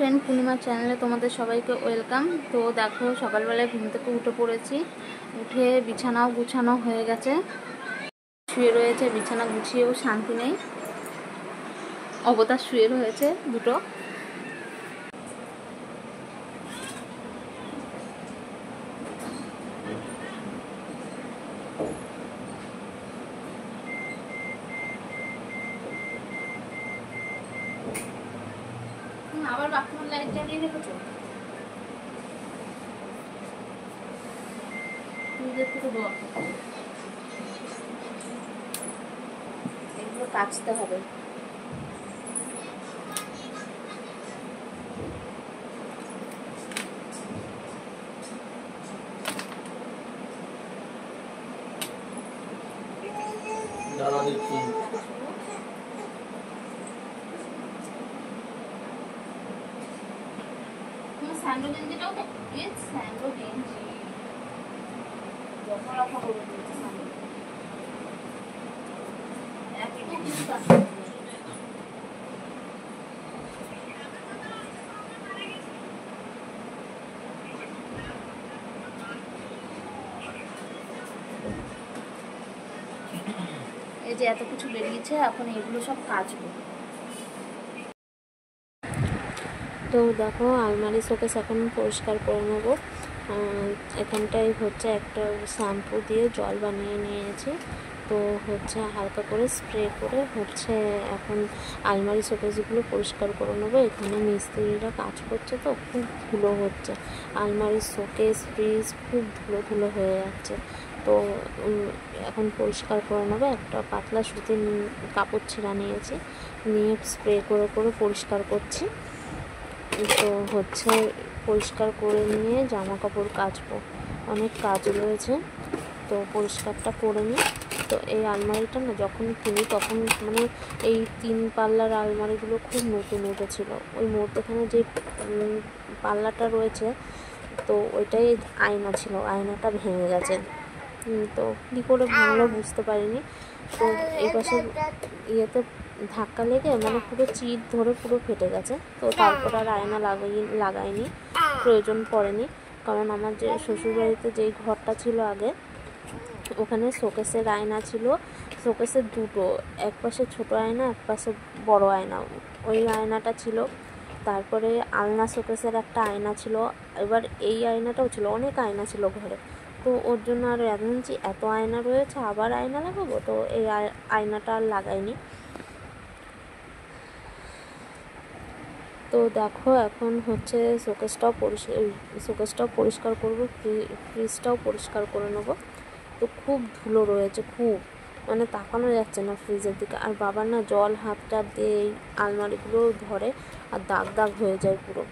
Friend, পূর্ণিমার চ্যানেলে তোমাদের সবাইকে ওয়েলকাম। তো দেখো, সকালবেলায় ঘুম থেকে উঠে পড়েছি। উঠে বিছানাও গুছানো হয়ে গেছে, শুয়ে রয়েছে। বিছানা গুছিয়েও শান্তি নেই, অবতার শুয়ে রয়েছে দুটো। আবার বাথরুমের লাইট জ্বালিয়ে রেখেছো, নিজের থেকে বল। এগুলো কাচতে হবে। স্যান্ডো গেঞ্জিটাও তো স্যান্ডো গেঞ্জি যখন রকম করে দিয়েছে স্যান্ডো একটু কিন্তু এই যে এত কিছু বেরিয়েছে, এখন এগুলো সব কাচবো। তো দেখো, আলমারি শোকেস এখন পরিষ্কার করে নেবো। এখানটায় হচ্ছে একটা শ্যাম্পু দিয়ে জল বানিয়ে নিয়েছি। তো হচ্ছে হালকা করে স্প্রে করে হচ্ছে এখন আলমারি শোকেসগুলো পরিষ্কার করে নেবো। এখানে মিস্ত্রিরা কাজ করছে, তো খুব ধুলো হচ্ছে। আলমারি শোকেস, ফ্রিজ খুব ধুলো ধুলো হয়ে যাচ্ছে। তো এখন পরিষ্কার করে নেবো। একটা পাতলা সুতির কাপড় ছেঁড়া নিয়েছি, নিয়ে স্প্রে করে করে পরিষ্কার করছি। তো হচ্ছে পরিষ্কার করে নিয়ে জামা কাপড় কাচবো, অনেক কাজ রয়েছে। তো পরিষ্কারটা করে নিই। তো এই আলমারিটা না যখন কিনি তখন মানে এই 3 পাল্লার আলমারিগুলো খুব নতুন উঠেছিল। ওই মধ্যেখানে যে পাল্লাটা রয়েছে, তো ওইটাই আয়না ছিল, আয়নাটা ভেঙে গেছে। তো কী করে ভাঙলো বুঝতে পারিনি। তো এই পাশে ইয়েতে ধাক্কা লেগে মানে পুরো চিট ধরে পুরো ফেটে গেছে। তো তারপর আর আয়না লাগাইনি, প্রয়োজন পড়েনি। কারণ আমার যে শ্বশুরবাড়িতে যেই ঘরটা ছিল আগে, ওখানে শোকেসের আয়না ছিল। শোকেসের দুটো, এক পাশে ছোটো আয়না, এক পাশে বড় আয়না। ওই আয়নাটা ছিল। তারপরে আলনা শোকেসের একটা আয়না ছিল। এবার এই আয়নাটাও ছিল, অনেক আয়না ছিল ঘরে। তো ওর জন্য আর ভাবছি এত আয়না রয়েছে, আবার আয়না লাগাবো। তো এই আয়নাটা আর লাগাইনি। তো দেখো, এখন হচ্ছে শোকেসটাও পরিষ্কার করবো, ফ্রিজটাও পরিষ্কার করে নেবো। তো খুব ধুলো রয়েছে, খুব মানে তাকানো যাচ্ছে না ফ্রিজের দিকে। আর বাবার না জল হাত টাত দিয়ে এই আলমারিগুলো ধরে আর দাগ দাগ হয়ে যায় পুরো।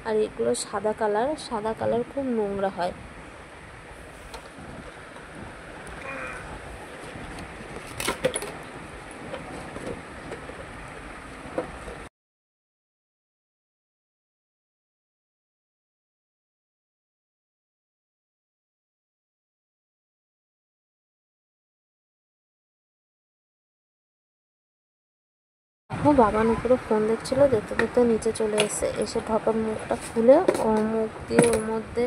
আর এগুলো সাদা কালার খুব নোংরা হয়। বাবার উপরে ফোন দেখছিল, দেখতে দেখতে নিচে চলে এসে ঢপের মুখটা খুলে মুখ দিয়ে ওর মধ্যে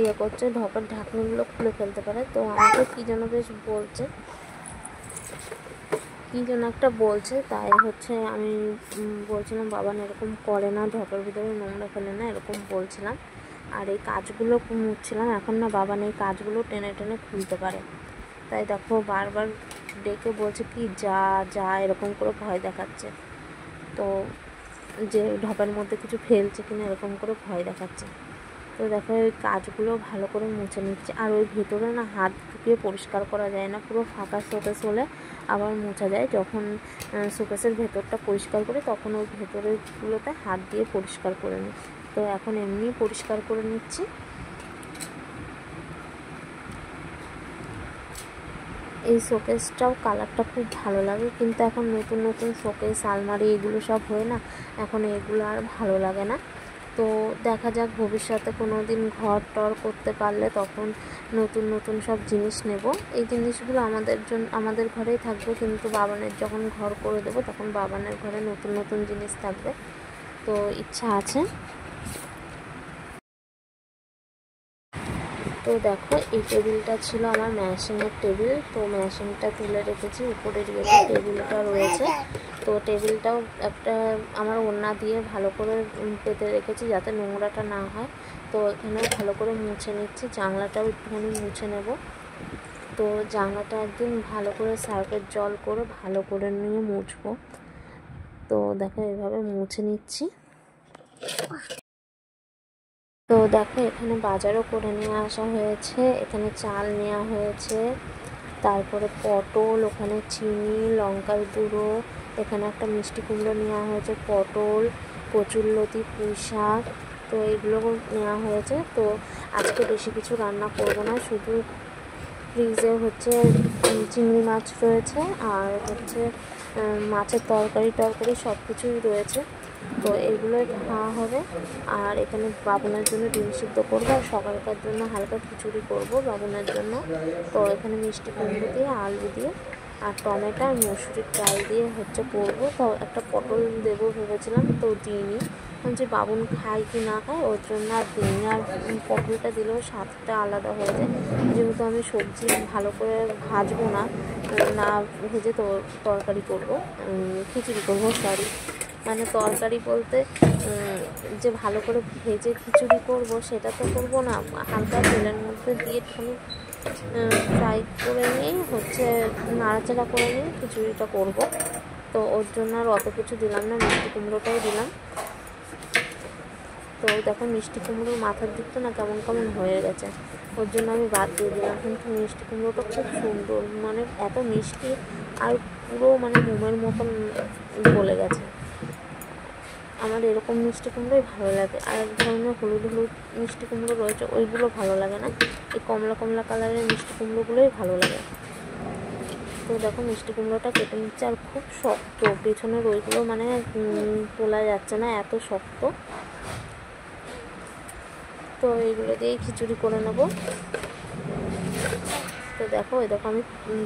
ইয়ে করছে, ঢপের ঢাকনিগুলো খুলে ফেলতে পারে। তো আমাকে কী যেন বেশ বলছে, কী যেন একটা বলছে। তাই হচ্ছে আমি বলছিলাম বাবা এরকম করে না, ঢপের ভিতরে নোংরা ফেলে না, এরকম বলছিলাম। আর এই কাজগুলো মুছছিলাম। এখন না বাবা এই কাজগুলো টেনে টেনে খুলতে পারে। তাই দেখো বারবার ডেকে বলছে কি যা যা, এরকম করে ভয় দেখাচ্ছে। তো যে ঢপের মধ্যে কিছু ফেলছে কিনা এরকম করে ভয় দেখাচ্ছে। তো দেখো ওই কাজগুলো ভালো করে মুছে নিচ্ছে। আর ওই ভেতরে না হাত ঢুকিয়ে পরিষ্কার করা যায় না, পুরো ফাঁকা শোকেস হলে আবার মোছা যায়। যখন শোকেসের ভেতরটা পরিষ্কার করি তখন ওই ভেতরেরগুলোতে হাত দিয়ে পরিষ্কার করে নিই। তো এখন এমনি পরিষ্কার করে নিচ্ছি। এই শোকেসটাও কালারটা খুব ভালো লাগে, কিন্তু এখন নতুন নতুন শোকেস, আলমারি এগুলো সব হয় না, এখন এগুলো আর ভালো লাগে না। তো দেখা যাক ভবিষ্যতে কোনো দিন ঘর টর করতে পারলে তখন নতুন নতুন সব জিনিস নেব। এই জিনিসগুলো আমাদের ঘরেই থাকবে, কিন্তু বাবানের যখন ঘর করে দেবো তখন বাবানের ঘরে নতুন নতুন জিনিস থাকবে। তো ইচ্ছা আছে। তো দেখো এই টেবিলটা ছিল আমার ম্যাশিংয়ের টেবিল, তো ম্যাশিংটা তুলে রেখেছি, উপরের ইয়েতে টেবিলটা রয়েছে। তো টেবিলটাও একটা আমার ওড়না দিয়ে ভালো করে পেতে রেখেছি যাতে নোংরাটা না হয়। তো এখানেও ভালো করে মুছে নিচ্ছি, জানলাটাও একটুখানি মুছে নেব। তো জানলাটা একদিন ভালো করে সার্ফের জল করে ভালো করে নিয়ে মুছবো। তো দেখো এভাবে মুছে নিচ্ছি। তো দেখো এখানে বাজারও করে নিয়ে আসা হয়েছে, এখানে চাল নেওয়া হয়েছে, তারপরে পটল, ওখানে চিনি, লঙ্কার গুঁড়ো, এখানে একটা মিষ্টি কুমড়ো নেওয়া হয়েছে, পটল, কচুরলতি, পুঁই শাক, তো এগুলো নেওয়া হয়েছে। তো আজকে বেশি কিছু রান্না করব না, শুধু ফ্রিজে হচ্ছে চিংড়ি মাছ রয়েছে আর হচ্ছে মাছের তরকারি সব কিছুই রয়েছে। তো এগুলোই খাওয়া হবে। আর এখানে বাবুনের জন্য ডিম সিদ্ধ করবো আর সকালকার জন্য হালকা খিচুড়ি করব বাবুনের জন্য। তো এখানে মিষ্টি কুমড়ো দিয়ে, আলু দিয়ে আর টমেটো আর মসুরির ডাল দিয়ে হচ্ছে করবো। তো একটা পটল দেবো ভেবেছিলাম, তো দিইনি, যে বাবুন খায় কি না খায় ওর জন্য আর দিইনি। আর পটলটা দিলেও স্বাদটা আলাদা হয়ে যায়, যেহেতু আমি সবজি ভালো করে ভাজবো না, না ভেজে তো তরকারি করবো, খিচুড়ি করবো, সরি মানে তরকারি বলতে যে ভালো করে ভেজে খিচুড়ি করব সেটা তো করবো না, হালকা তেলের মধ্যে দিয়ে একটুখানি ফ্রাই করে নিয়েই হচ্ছে নাড়াচাড়া করে নিয়ে খিচুড়িটা করব। তো ওর জন্য আর অত কিছু দিলাম না, মিষ্টি কুমড়োটাই দিলাম। তো দেখো মিষ্টি কুমড়োর মাথার দিকটা না কেমন কেমন হয়ে গেছে, ওর জন্য আমি বাদ দিয়ে দিলাম। কিন্তু মিষ্টি কুমড়োটা খুব সুন্দর, মানে এত মিষ্টি আর পুরো মানে মোমের মতন গলে গেছে। আমার এরকম মিষ্টি কুমড়োই ভালো লাগে। আর এক ধরনের হলুদ হলুদ মিষ্টি কুমড়ো রয়েছে, ওইগুলো ভালো লাগে না, এই কমলা কমলা কালারের মিষ্টি কুমড়োগুলোই ভালো লাগে। তো দেখো মিষ্টি কুমড়োটা কেটে নিচ্ছে, আর খুব শক্ত, পেছনের ওইগুলো মানে তোলা যাচ্ছে না, এত শক্ত। তো এইগুলো দিয়েই খিচুড়ি করে নেব। তো দেখো আমি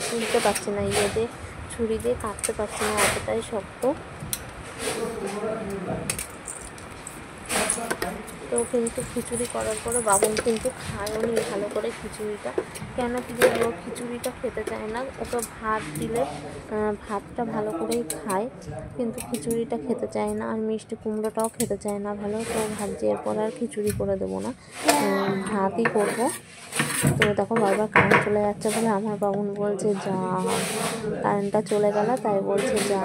তুলতে পারছি না, ইয়ে দিয়ে ছুরি দিয়ে কাটতে পারছি না, এতটাই শক্ত। তো কিন্তু খিচুড়ি করার পরে বাবুন কিন্তু খায়ও নি ভালো করে খিচুড়িটা, কেন কি জানি ও খিচুড়িটা খেতে চায় না। ওকে ভাত দিলে ভাতটা ভালো করেই খায়, কিন্তু খিচুড়িটা খেতে চায় না, আর মিষ্টি কুমড়োটাও খেতে চায় না ভালো। তো ভাবছি এরপর আর খিচুড়ি করে দেবো না, ভাতই করবো। তো দেখো বারবার কারেন্ট চলে যাচ্ছে বলে আমার বাবুন বলছে যা, কারেন্টটা চলে গেল তাই বলছে যা।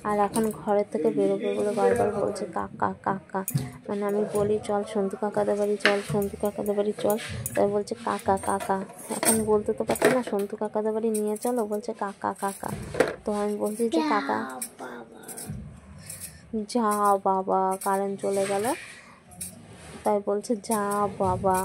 আর এখন ঘরের থেকে বেরোবে বলে বারবার বলছে কাকা কাকা, মানে আমি বলি চল সন্তু কাকাদের বাড়ি চল, সন্তু কাকাদের বাড়ি চল, তাই বলছে কাকা কাকা। এখন বলতে তো পারছি না সন্তু কাকাদের বাড়ি নিয়ে চলো, বলছে কাকা কাকা। তো আমি বলছি যে কাকা, যা বাবা, কারেন্ট চলে গেল তাই বলছে যা বাবা।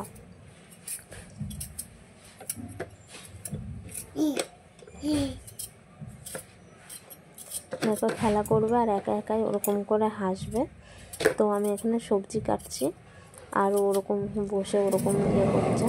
এরপর খেলা করবে আর একা একাই ওরকম করে হাসবে। তো আমি এখানে সবজি কাটছি আর ওরকম বসে ওরকম ইয়ে করছে।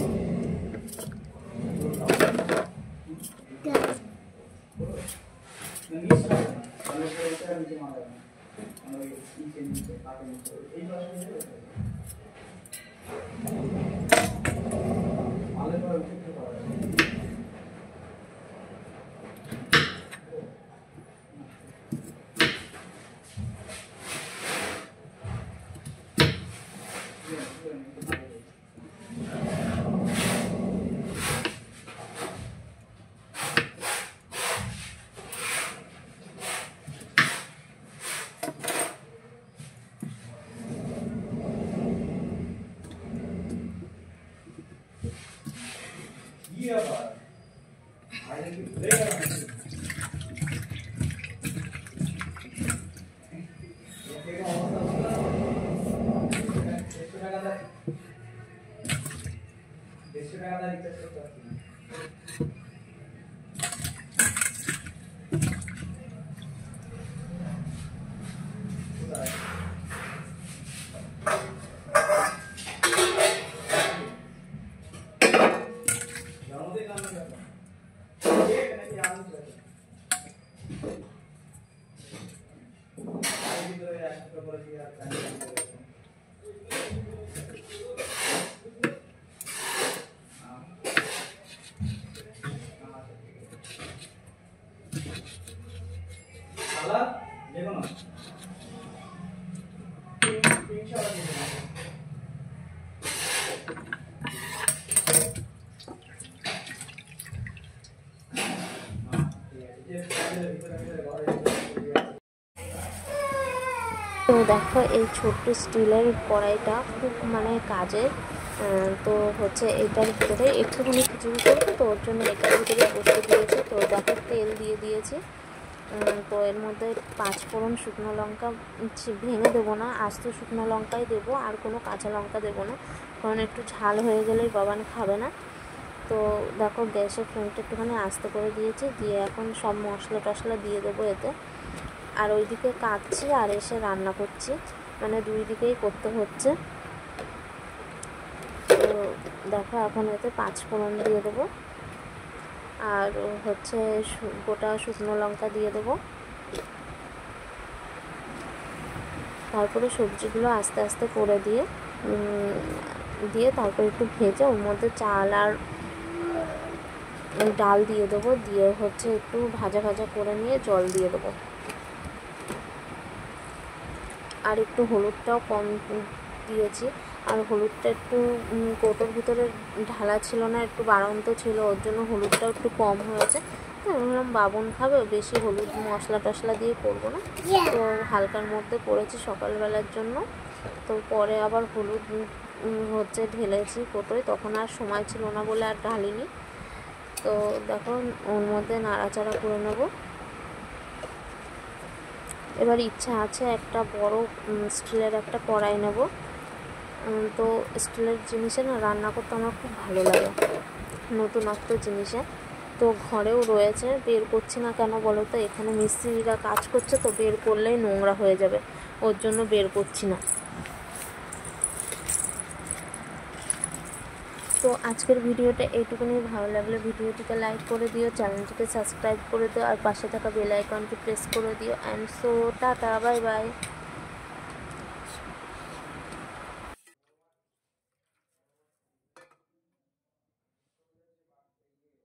তো দেখো এই ছোট্ট স্টিলের কড়াইটা খুব মানে কাজের। তো হচ্ছে এটার ভিতরে একটুখানি খিচুড়ি করবো, তো ওর জন্য এটার ভিতরে বসতে দিয়েছি। তো দেখো তেল দিয়ে দিয়েছি। তো এর মধ্যে 5 ফোড়ন, শুকনো লঙ্কা ভেঙে দেবো না, আস্ত শুকনো লঙ্কাই দেবো, আর কোনো কাঁচা লঙ্কা দেবো না, কারণ একটু ঝাল হয়ে গেলেই বাবান খাবে না। তো দেখো গ্যাসের ফ্লেমটা একটুখানি আস্তে করে দিয়েছি, দিয়ে এখন সব মশলা টশলা দিয়ে দেবো এতে। আর ওইদিকে কাটছি আর এসে রান্না করছি, মানে দুই দিকেই করতে হচ্ছে। তো দেখো এখন এতে 5 ফোড়ন দিয়ে দেবো, আর হচ্ছে গোটা শুকনো লঙ্কা দিয়ে দেবো। তারপরে সবজিগুলো আস্তে আস্তে করে দিয়ে তারপর একটু ভেজে ওর মধ্যে চাল আর ডাল দিয়ে দেবো, দিয়ে হচ্ছে একটু ভাজা ভাজা করে নিয়ে জল দিয়ে দেবো। আর একটু হলুদটাও কম দিয়েছি, আর হলুদটা একটু কৌটোর ভিতরে ঢালা ছিল না, একটু বাড়ন্ত ছিল, ওর জন্য হলুদটাও একটু কম হয়েছে। তো ভাবলাম বাবন খাবে, বেশি হলুদ মশলা টশলা দিয়ে করবো না, তো হালকার মধ্যে করেছি সকালবেলার জন্য। তো পরে আবার হলুদ হচ্ছে ঢেলেছি কৌটোয়, তখন আর সময় ছিল না বলে আর ঢালিনি। তো দেখো ওর মধ্যে নাড়াচাড়া করে নেবো। এবার ইচ্ছা আছে একটা বড় স্টিলের একটা কড়াই নেব। তো স্টিলের জিনিসে না রান্না করতে আমার খুব ভালো লাগে, নতুনত্ব জিনিসে। তো ঘরেও রয়েছে, বের করছি না কেন বলো তো, এখানে মিস্ত্রিরা কাজ করছে, তো বের করলেই নোংরা হয়ে যাবে, ওর জন্য বের করছি না। তো আজকের ভিডিওটা এইটুকুনি। ভালো লাগলে ভিডিওটিকে লাইক করে দিও, চ্যানেলটিকে সাবস্ক্রাইব করে দিও, আর পাশে থাকা বেল আইকনটি প্রেস করে দিও। And so tata, bye bye.